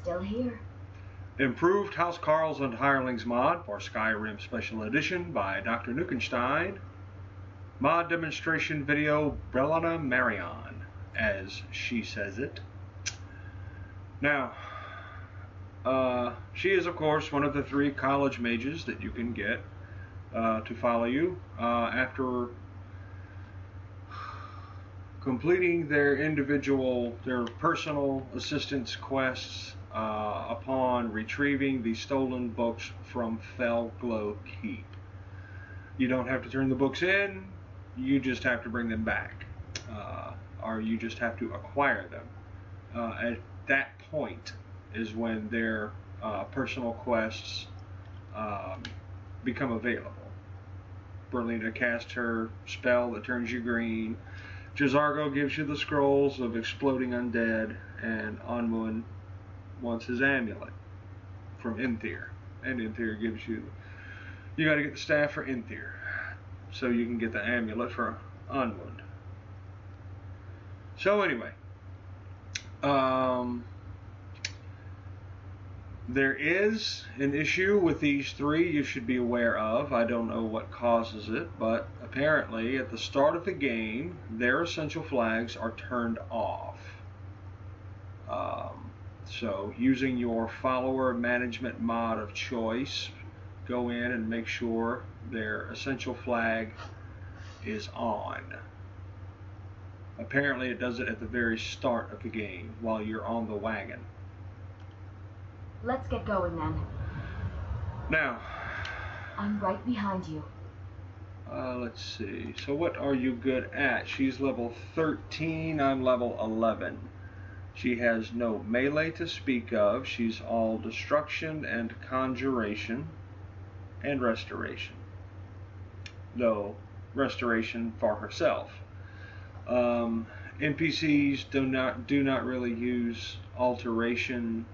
still here. Improved Housecarls and Hirelings mod for Skyrim Special Edition by Dr. Nukenstein. Mod demonstration video Brelyna Maryon, as she says it. Now, she is of course one of the 3 college mages that you can get to follow you after completing their personal assistance quests upon retrieving the stolen books from Fellglow Keep. You don't have to turn the books in, you just have to bring them back, or you just have to acquire them. At that point is when their personal quests become available. Brelyna casts her spell that turns you green. J'zargo gives you the scrolls of exploding undead, and Onwin wants his amulet from Inthyr. And Inthyr gives you got to get the staff for Inthyr, so you can get the amulet for Onwin. So anyway, there is an issue with these 3 you should be aware of. I don't know what causes it, but apparently at the start of the game, their essential flags are turned off. So using your follower management mod of choice, go in and make sure their essential flag is on. Apparently it does it at the very start of the game while you're on the wagon. Let's get going then. Now, I'm right behind you. Let's see. So what are you good at? She's level 13, I'm level 11. She has no melee to speak of. She's all destruction and conjuration and restoration. Though restoration for herself. NPCs do not really use alteration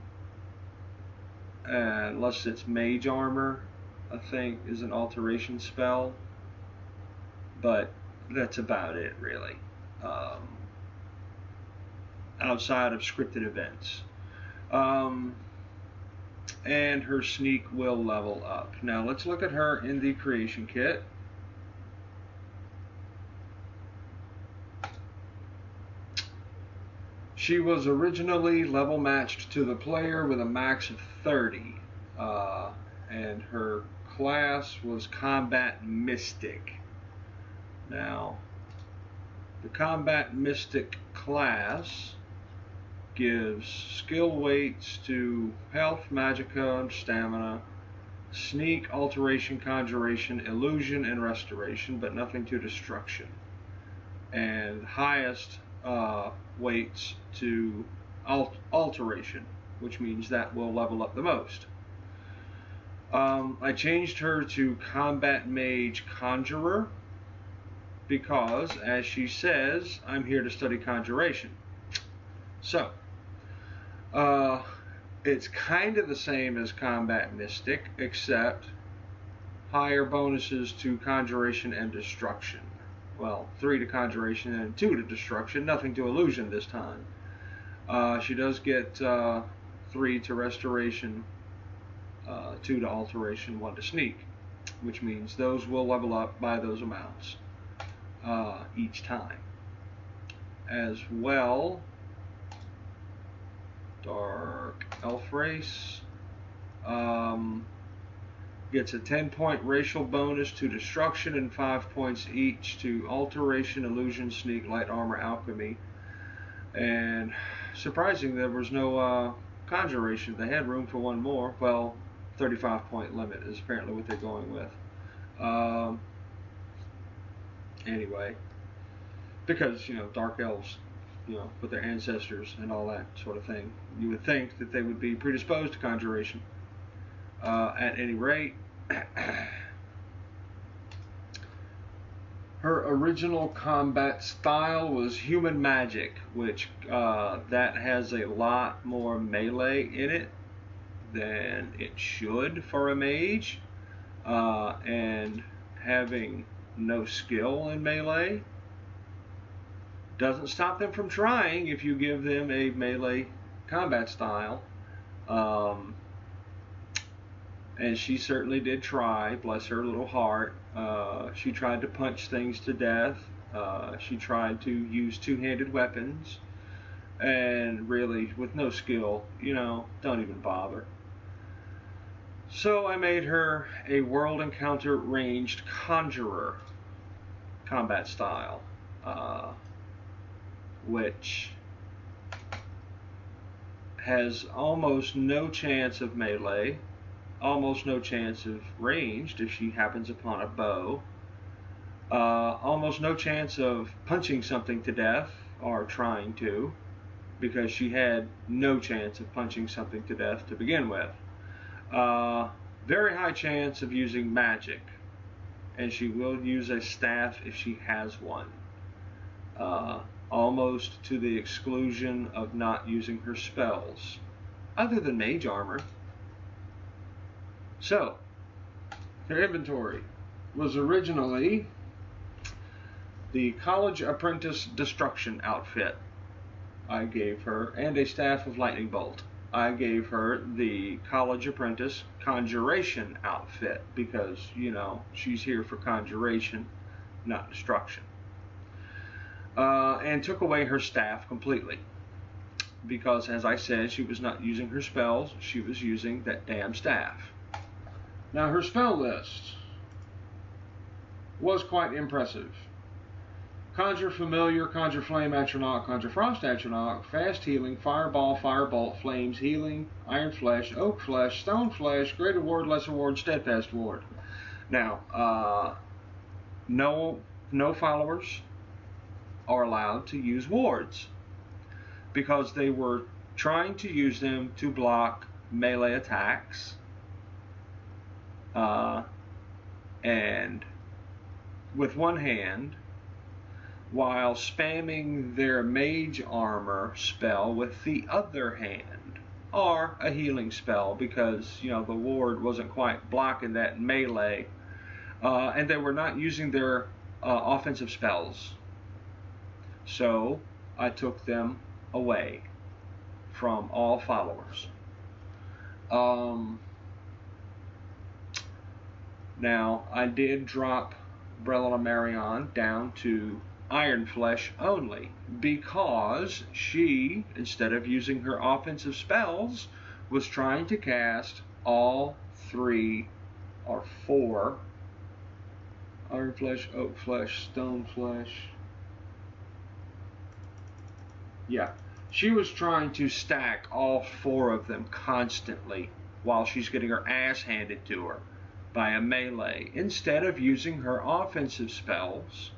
unless it's mage armor, I think, is an alteration spell, but that's about it really, outside of scripted events. And her sneak will level up. Now let's look at her in the creation kit. She was originally level matched to the player with a max of 30, and her class was Combat Mystic. Now, the Combat Mystic class gives skill weights to health, magicka, and stamina, sneak, alteration, conjuration, illusion, and restoration, but nothing to destruction. And highest weights to alteration, which means that will level up the most. I changed her to Combat Mage Conjurer because, as she says, I'm here to study conjuration. So, it's kind of the same as Combat Mystic, except higher bonuses to conjuration and destruction. Well, 3 to conjuration and 2 to destruction, nothing to illusion this time. She does get 3 to restoration, 2 to alteration, 1 to sneak, which means those will level up by those amounts each time. As well, Dark Elf Race gets a 10-point racial bonus to destruction and 5 points each to alteration, illusion, sneak, light armor, alchemy. And surprising, there was no conjuration. They had room for 1 more. Well, 35-point limit is apparently what they're going with. Anyway, because, dark elves, with their ancestors and all that sort of thing, you would think that they would be predisposed to conjuration. At any rate, her original combat style was human magic, which that has a lot more melee in it than it should for a mage, and having no skill in melee doesn't stop them from trying if you give them a melee combat style. And she certainly did try, bless her little heart. She tried to punch things to death. She tried to use two-handed weapons. And really, with no skill, don't even bother. So I made her a World Encounter Ranged Conjurer combat style, which has almost no chance of melee, almost no chance of ranged if she happens upon a bow, almost no chance of punching something to death or trying to, because she had no chance of punching something to death to begin with. Very high chance of using magic, and she will use a staff if she has one. Almost to the exclusion of not using her spells, other than mage armor. So, her inventory was originally the College Apprentice Destruction outfit. I gave her, and a staff of lightning bolt. I gave her the College Apprentice Conjuration outfit because, she's here for conjuration, not destruction. And took away her staff completely because, as I said, she was not using her spells. She was using that damn staff. Now, her spell list was quite impressive. Conjure Familiar, Conjure Flame Atronach, Conjure Frost Atronach, Fast Healing, Fireball, Firebolt, Flames, Healing, Iron Flesh, Oak Flesh, Stone Flesh, Greater Ward, Lesser Ward, Steadfast Ward. Now, no followers are allowed to use wards because they were trying to use them to block melee attacks, and with one hand, while spamming their mage armor spell with the other hand, or a healing spell, because the ward wasn't quite blocking that melee, and they were not using their offensive spells. So I took them away from all followers. Now, I did drop Brelyna Maryon down to Iron Flesh only because she, instead of using her offensive spells, was trying to cast all 3 or 4 Iron Flesh, Oak Flesh, Stone Flesh. Yeah, she was trying to stack all 4 of them constantly while she's getting her ass handed to her by a melee, instead of using her offensive spells,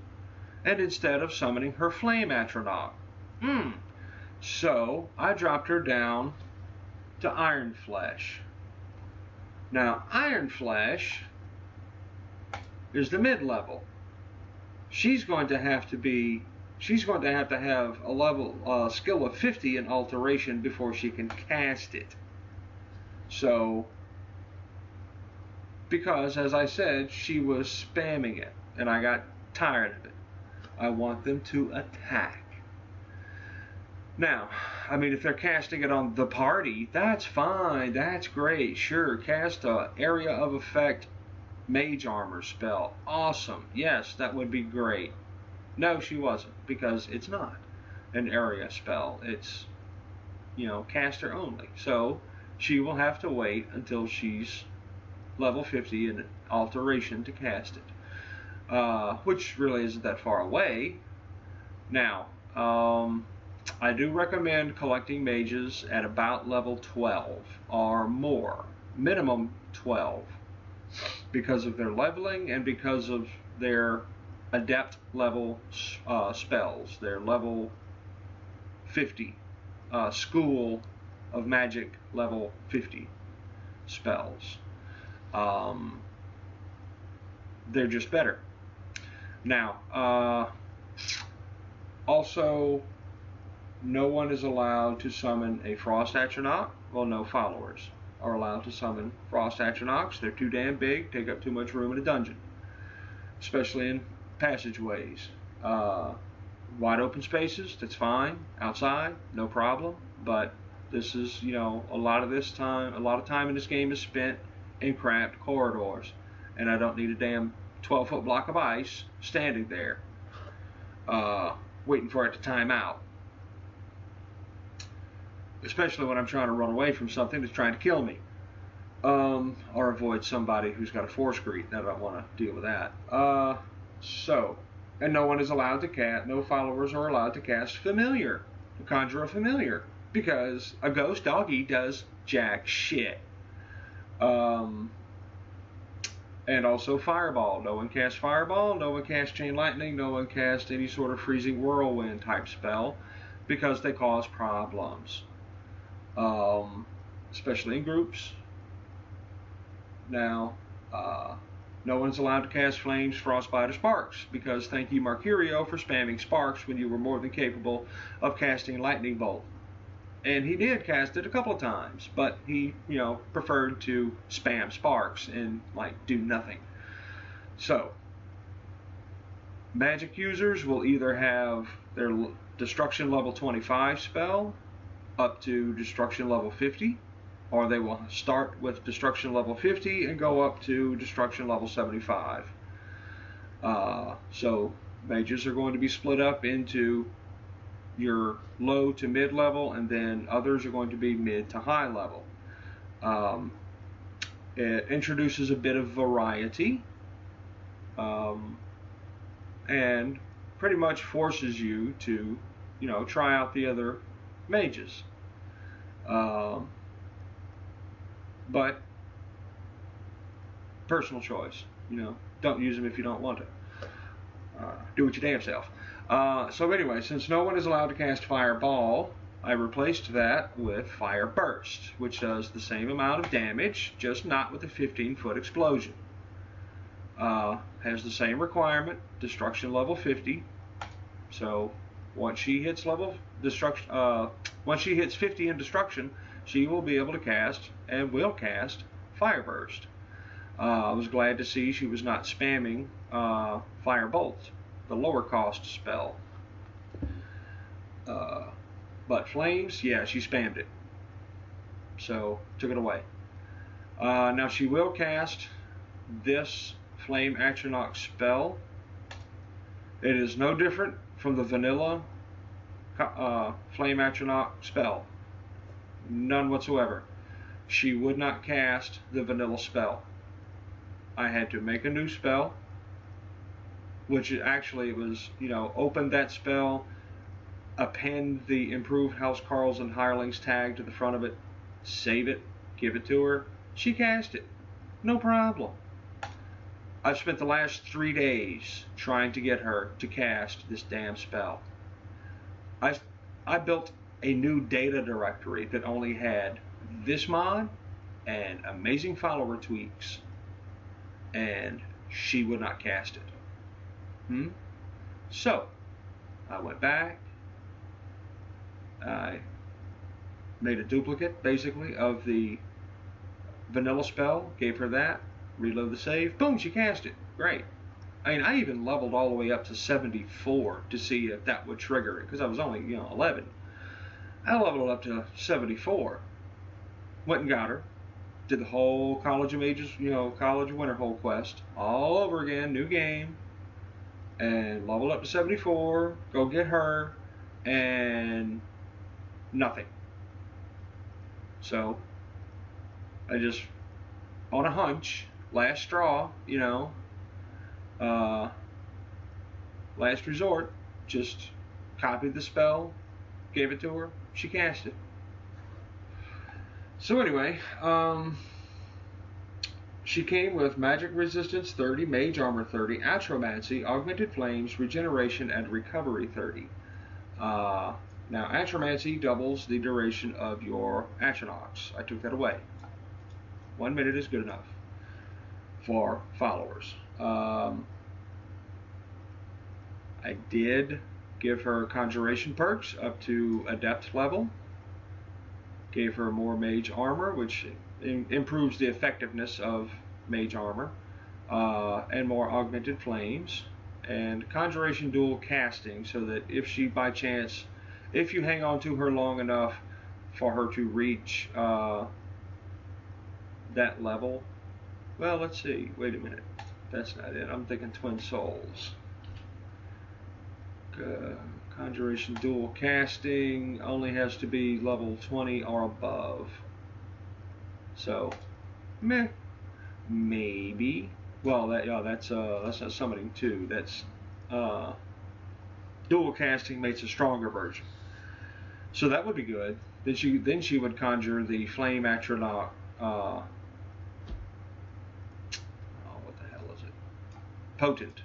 and instead of summoning her Flame Atronach. So I dropped her down to Iron Flesh. Now, Iron Flesh is the mid-level. She's going to have to have a level skill of 50 in Alteration before she can cast it. So, because, as I said, she was spamming it, and I got tired of it. I want them to attack. Now, if they're casting it on the party, that's fine, that's great, sure, cast a area of effect mage armor spell, awesome, yes, that would be great. No, she wasn't, because it's not an area spell, it's, caster only, so she will have to wait until she's level 50 in Alteration to cast it, which really isn't that far away. Now, I do recommend collecting mages at about level 12 or more, minimum 12, because of their leveling and because of their adept level spells, their level 50, School of Magic level 50 spells. They're just better. Now, also, no one is allowed to summon a Frost Atronach. Well, no followers are allowed to summon Frost Atronachs. They're too damn big, take up too much room in a dungeon, especially in passageways. Wide open spaces, that's fine. Outside, no problem. But This is, you know, a lot of time in this game is spent in cramped corridors, and I don't need a damn 12-foot block of ice standing there, waiting for it to time out. Especially when I'm trying to run away from something that's trying to kill me, or avoid somebody who's got a force greet. I don't want to deal with that. And no one is allowed to cast. No followers are allowed to cast familiar, to conjure a familiar, because a ghost doggy does jack shit. And also fireball. No one casts fireball. No one casts chain lightning. No one casts any sort of freezing whirlwind type spell, because they cause problems. Especially in groups. Now, no one's allowed to cast flames, frostbite, or sparks, because thank you, Mercurio, for spamming sparks when you were more than capable of casting lightning bolt. And he did cast it a couple of times, but he, you know, preferred to spam sparks and, like, do nothing. So, magic users will either have their destruction level 25 spell up to destruction level 50, or they will start with destruction level 50 and go up to destruction level 75. So mages are going to be split up into your low to mid level, and then others are going to be mid to high level. It introduces a bit of variety, and pretty much forces you to, you know, try out the other mages. But personal choice, you know, don't use them if you don't want to. Do it your damn self. So anyway, since no one is allowed to cast Fireball, I replaced that with Fire Burst, which does the same amount of damage, just not with a 15-foot explosion. Has the same requirement, destruction level 50. So once she hits once she hits 50 in destruction, she will be able to cast, and will cast, Fire Burst. I was glad to see she was not spamming Fire Bolt, the lower cost spell. But Flames, yeah, she spammed it. So, took it away. Now she will cast this Flame Atronach spell. It is no different from the vanilla Flame Atronach spell. None whatsoever. She would not cast the vanilla spell. I had to make a new spell, which actually was, you know, open that spell, append the improved Housecarls and Hirelings tag to the front of it, save it, give it to her. She cast it. No problem. I've spent the last 3 days trying to get her to cast this damn spell. I built a new data directory that only had this mod and amazing follower tweaks, and she would not cast it. So I went back, I made a duplicate basically of the vanilla spell, gave her that, reload the save, boom, she cast it. Great. I mean, I even leveled all the way up to 74 to see if that would trigger it, because I was only, you know, 11. I leveled up to 74. Went and got her. Did the whole College of Mages, you know, College of Winterhold quest all over again, new game, and leveled up to 74. Go get her, and nothing. So I just, on a hunch, last straw, you know, last resort, just copied the spell, gave it to her, she cast it. So anyway, she came with Magic Resistance 30, Mage Armor 30, Atromancy, Augmented Flames, Regeneration, and Recovery 30. Now, Atromancy doubles the duration of your Atronachs. I took that away. 1 minute is good enough for followers. I did give her conjuration perks up to adept level. Gave her more mage armor, which improves the effectiveness of mage armor, and more augmented flames, and conjuration dual casting, so that if she by chance, if you hang on to her long enough for her to reach that level. Well, let's see. Wait a minute. That's not it. I'm thinking Twin Souls. Conjuration dual casting only has to be level 20 or above. So, meh. Maybe. Well, that's not summoning 2. That's dual casting makes a stronger version. So that would be good. Then she would conjure the flame atronach. Oh, what the hell is it? Potent.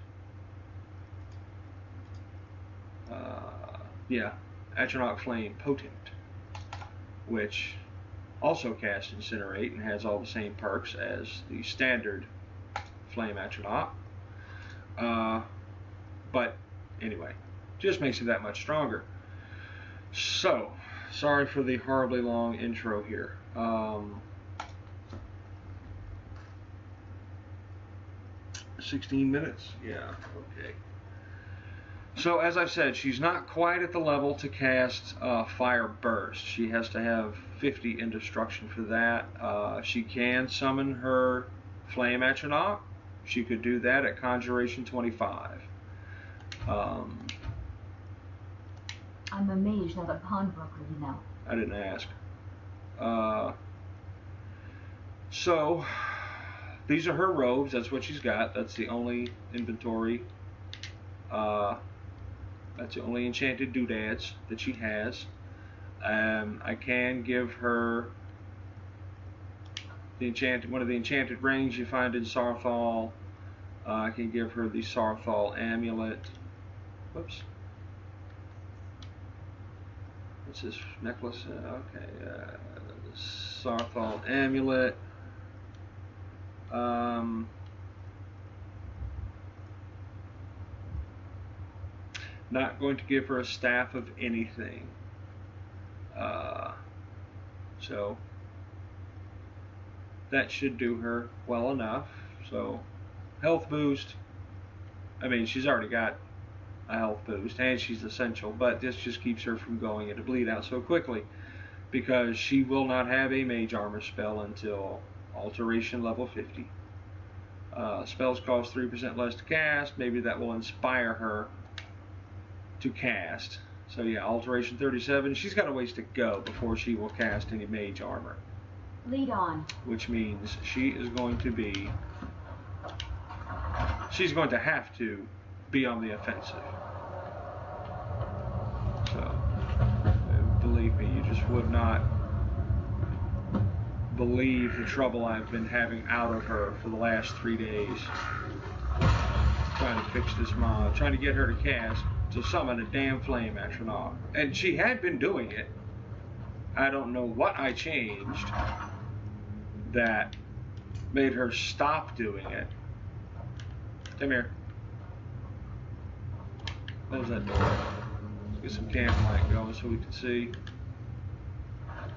Yeah, atronach flame potent, which also casts incinerate and has all the same perks as the standard flame atronach. But anyway, just makes it that much stronger. So, sorry for the horribly long intro here. 16 minutes? Yeah, okay. So, as I've said, she's not quite at the level to cast Fire Burst. She has to have 50 in destruction for that. She can summon her Flame Atronach. She could do that at Conjuration 25. I'm a mage, not a pawnbroker, you know. I didn't ask. So, these are her robes. That's what she's got. That's the only inventory. That's the only enchanted doodads that she has. I can give her one of the enchanted rings you find in Saarthal. I can give her the Saarthal amulet. Whoops. What's this necklace? Okay, the Saarthal amulet. Not going to give her a staff of anything. So that should do her well enough. So health boost. I mean, she's already got a health boost, and she's essential, but this just keeps her from going into bleed out so quickly, because she will not have a mage armor spell until alteration level 50. Spells cost 3% less to cast. Maybe that will inspire her to cast. So yeah, alteration 37. She's got a ways to go before she will cast any mage armor. Lead on. Which means she is going to be... she's going to have to be on the offensive. So, believe me, you just would not believe the trouble I've been having out of her for the last 3 days. Trying to fix this mod, trying to get her to cast, to summon a damn flame atronach. And she had been doing it. I don't know what I changed that made her stop doing it. Come here. Close that door. Let's get some candlelight going so we can see.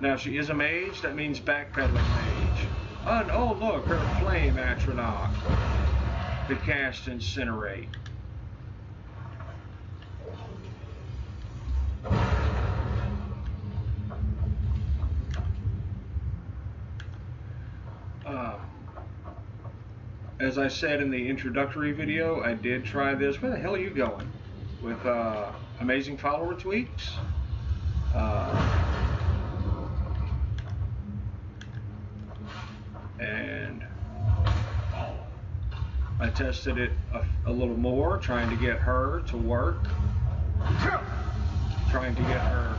Now, she is a mage. That means backpedaling mage. And oh, look, her flame atronach to cast incinerate. As I said in the introductory video, I did try this. Where the hell are you going? With amazing follower tweaks. And I tested it a little more, trying to get her to work. Trying to get her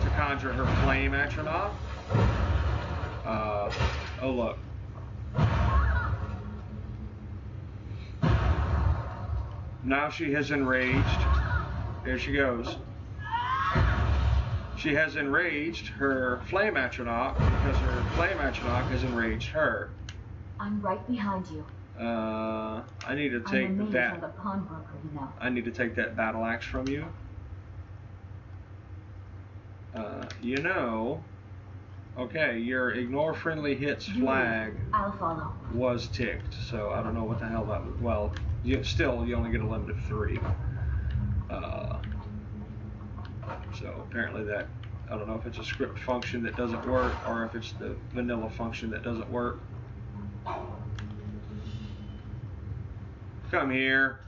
to conjure her flame atronach. Oh look. Now she has enraged. There she goes. She has enraged her flame atronach because her flame atronach has enraged her. I'm right behind you. I need to take that. The pawnbroker, you know. I need to take that battle axe from you. You know. Okay, your ignore friendly hits flag I'll follow. was ticked, so I don't know what the hell that was. Well, you only get a limit of 3. So apparently that I don't know if it's a script function that doesn't work or if it's the vanilla function that doesn't work. Come here.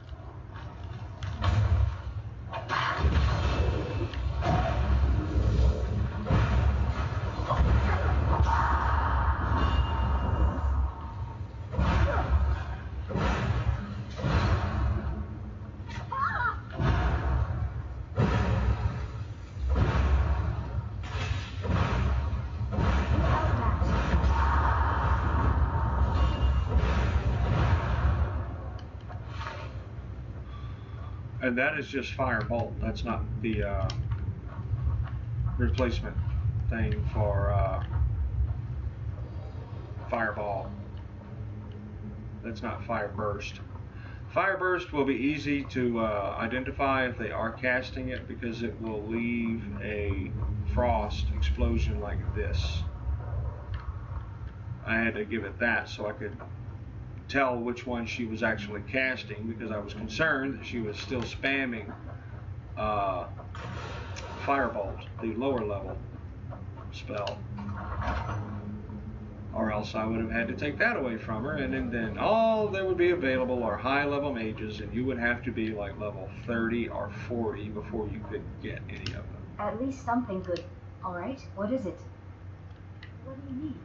And that is just Firebolt. That's not the replacement thing for Fireball. That's not Fireburst. Fireburst will be easy to identify if they are casting it because it will leave a frost explosion like this. I had to give it that so I could tell which one she was actually casting because I was concerned that she was still spamming Firebolt, the lower level spell, or else I would have had to take that away from her, and then all that would be available are high level mages, and you would have to be like level 30 or 40 before you could get any of them. At least something good. Alright, what is it? What do you need?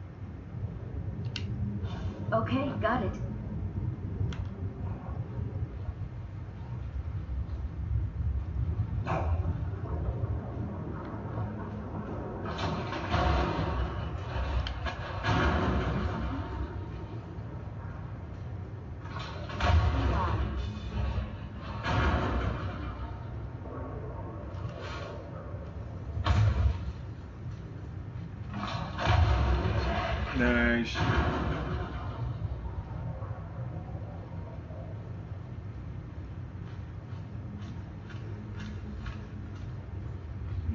Okay, got it. Nice.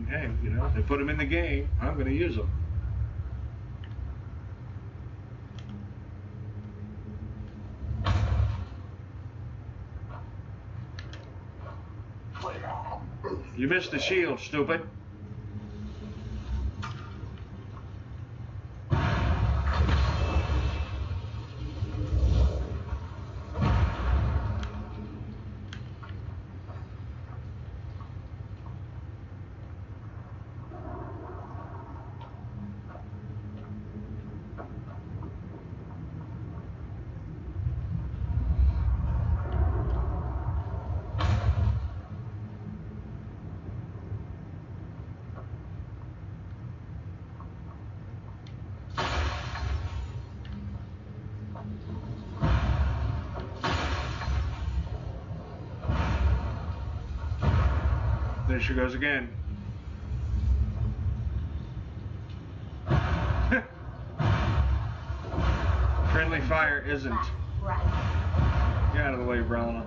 Hey, you know, they put them in the game. I'm going to use them. You missed the shield, stupid. There she goes again. Friendly fire isn't. Right. Get out of the way, Brelyna.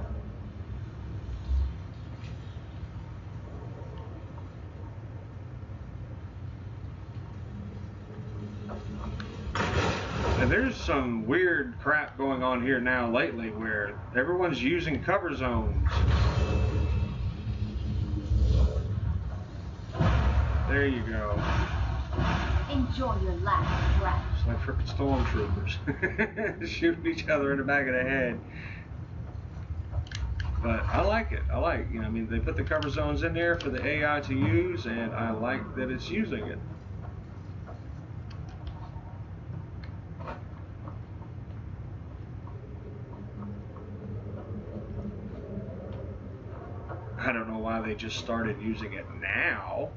And there's some weird crap going on here now lately where everyone's using cover zones. There you go. Enjoy your last breath. It's like frickin' stormtroopers shooting each other in the back of the head. But I like it. I like, you know, I mean, they put the cover zones in there for the AI to use, and I like that it's using it. I don't know why they just started using it now.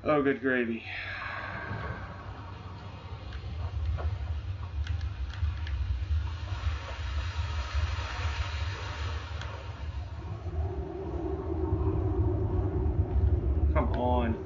Oh, good gravy. Come on.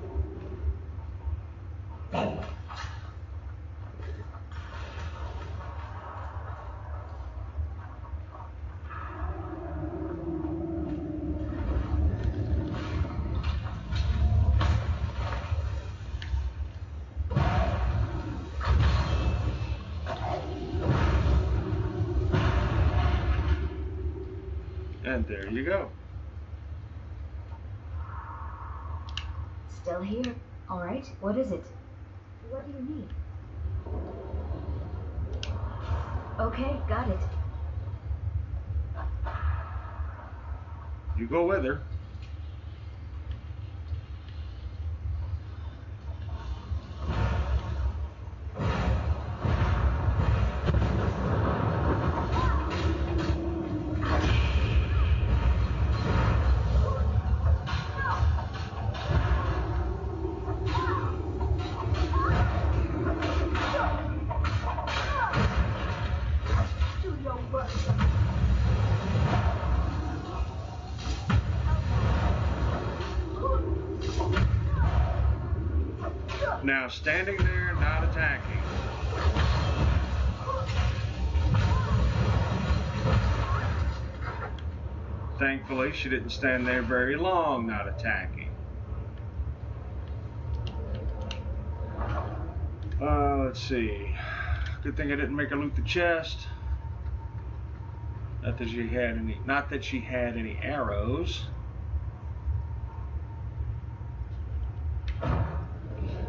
And there you go. Still here. All right, what is it? What do you need? Okay, got it. You go with her. Now standing there, not attacking. Thankfully, she didn't stand there very long, not attacking. Let's see. Good thing I didn't make her loot the chest. Not that she had any arrows.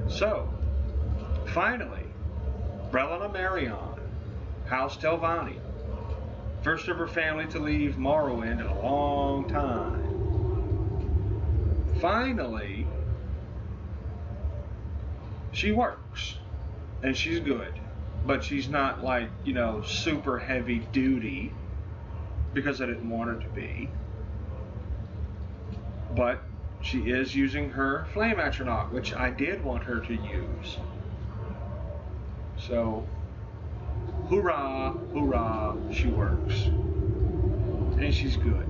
So, finally, Brelyna Maryon, House Telvanni, first of her family to leave Morrowind in a long time. Finally, she works, and she's good, but she's not like, you know, super heavy duty, because I didn't want her to be. But she is using her flame atronach, which I did want her to use. So, hoorah, hoorah, she works. And she's good.